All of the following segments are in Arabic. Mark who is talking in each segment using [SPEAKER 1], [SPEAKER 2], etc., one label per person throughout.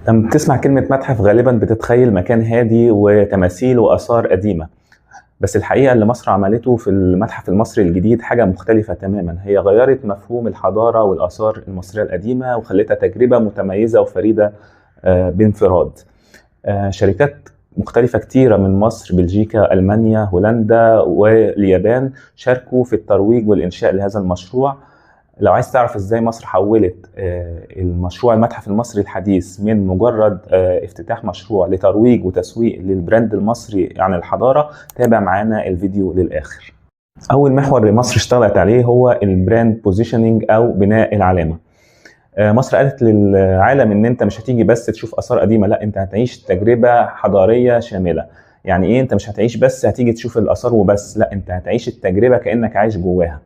[SPEAKER 1] لما بتسمع كلمة متحف غالبا بتتخيل مكان هادي وتماثيل وآثار قديمة. بس الحقيقة اللي مصر عملته في المتحف المصري الجديد حاجة مختلفة تماما. هي غيرت مفهوم الحضارة والآثار المصرية القديمة وخلتها تجربة متميزة وفريدة بانفراد. شركات مختلفة كتيرة من مصر، بلجيكا، ألمانيا، هولندا واليابان شاركوا في الترويج والإنشاء لهذا المشروع. لو عايز تعرف ازاي مصر حولت المشروع المتحف المصري الحديث من مجرد افتتاح مشروع لترويج وتسويق للبراند المصري عن الحضارة، تابع معانا الفيديو للآخر. أول محور اللي مصر اشتغلت عليه هو البراند بوزيشننج أو بناء العلامة. مصر قالت للعالم ان انت مش هتيجي بس تشوف آثار قديمة، لا انت هتعيش تجربة حضارية شاملة. يعني ايه؟ انت مش هتعيش بس هتيجي تشوف الآثار وبس، لا انت هتعيش التجربة كأنك عايش جواها.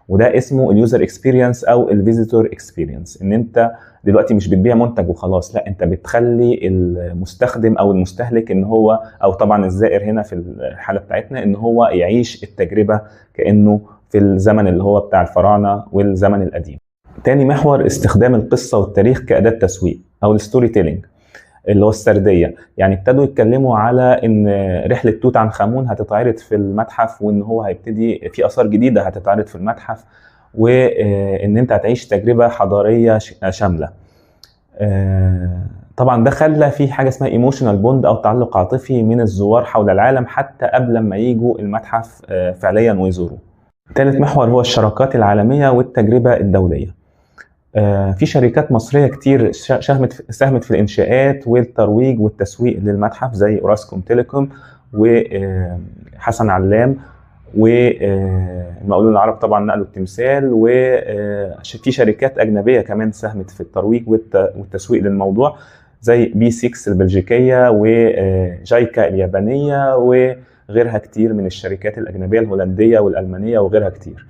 [SPEAKER 1] وده اسمه اليوزر اكسبيرينس او الفيزيتور اكسبيرينس، ان انت دلوقتي مش بتبيع منتج وخلاص، لا انت بتخلي المستخدم او المستهلك ان هو، او طبعا الزائر هنا في الحاله بتاعتنا، ان هو يعيش التجربه كانه في الزمن اللي هو بتاع الفراعنه والزمن القديم. تاني محور استخدام القصه والتاريخ كاداه تسويق او الستوري تيلينج اللي هو السرديه. يعني ابتدوا يتكلموا على ان رحله توت عنخ امون هتتعرض في المتحف، وان هو هيبتدي في اثار جديده هتتعرض في المتحف، وان انت هتعيش تجربه حضاريه شامله. طبعا ده خلى في حاجه اسمها ايموشنال بوند او تعلق عاطفي من الزوار حول العالم حتى قبل ما يجوا المتحف فعليا ويزوروه. ثالث محور هو الشراكات العالميه والتجربه الدوليه. في شركات مصرية كتير ساهمت في الإنشاءات والترويج والتسويق للمتحف، زي أوراسكوم تيليكوم وحسن علام والمقاولون العرب طبعا نقلوا التمثال، وفي شركات أجنبية كمان ساهمت في الترويج والتسويق للموضوع، زي بي 6 البلجيكية وجايكا اليابانية وغيرها كتير من الشركات الأجنبية، الهولندية والألمانية وغيرها كتير.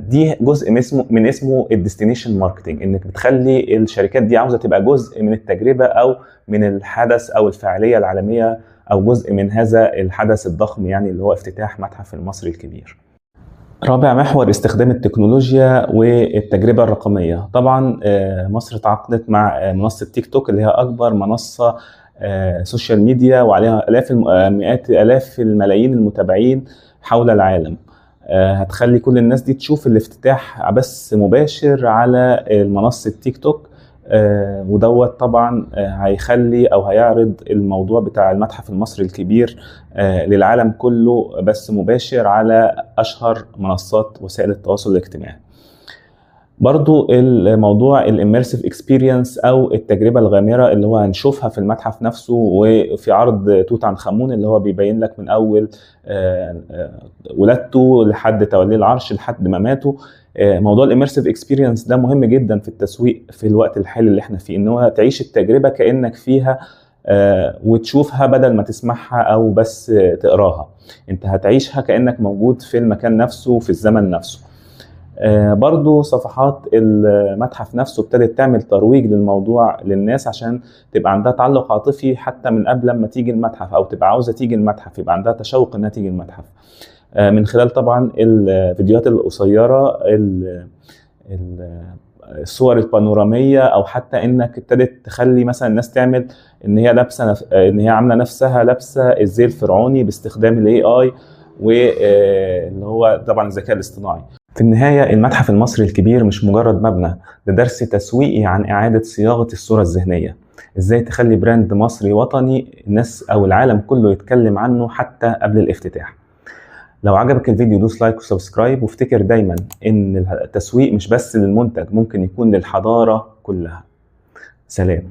[SPEAKER 1] دي جزء من اسمه الديستنيشن ماركتنج، انك بتخلي الشركات دي عاوزه تبقى جزء من التجربه او من الحدث او الفعاليه العالميه، او جزء من هذا الحدث الضخم، يعني اللي هو افتتاح متحف المصري الكبير. رابع محور استخدام التكنولوجيا والتجربه الرقميه. طبعا مصر تعاقدت مع منصه تيك توك اللي هي اكبر منصه سوشيال ميديا، وعليها مئات الاف الملايين المتابعين حول العالم. هتخلي كل الناس دي تشوف الافتتاح بث مباشر على منصة تيك توك، ودوت طبعا هيخلي او هيعرض الموضوع بتاع المتحف المصري الكبير للعالم كله بث مباشر على اشهر منصات وسائل التواصل الاجتماعي. برضو الموضوع الاميرسيف اكسبيرينس او التجربه الغامره اللي هو هنشوفها في المتحف نفسه، وفي عرض توت عنخ امون اللي هو بيبين لك من اول ولادته لحد توليه العرش لحد ما ماتوا. موضوع الاميرسيف اكسبيرينس ده مهم جدا في التسويق في الوقت الحالي اللي احنا فيه، ان هو تعيش التجربه كانك فيها وتشوفها بدل ما تسمعها او بس تقراها، انت هتعيشها كانك موجود في المكان نفسه في الزمن نفسه. برضو صفحات المتحف نفسه ابتدت تعمل ترويج للموضوع للناس عشان تبقى عندها تعلق عاطفي حتى من قبل لما تيجي المتحف، او تبقى عاوزه تيجي المتحف، يبقى عندها تشوق انها تيجي المتحف، من خلال طبعا الفيديوهات القصيره، الصور البانوراميه، او حتى انك ابتدت تخلي مثلا الناس تعمل ان هي لابسه، ان هي عامله نفسها لابسه الزي الفرعوني باستخدام الاي اي واللي هو طبعا الذكاء الاصطناعي. في النهاية المتحف المصري الكبير مش مجرد مبنى، ده درس تسويقي عن إعادة صياغة الصورة الذهنية. إزاي تخلي براند مصري وطني الناس أو العالم كله يتكلم عنه حتى قبل الافتتاح. لو عجبك الفيديو دوس لايك وسبسكرايب، وافتكر دايما إن التسويق مش بس للمنتج، ممكن يكون للحضارة كلها. سلام.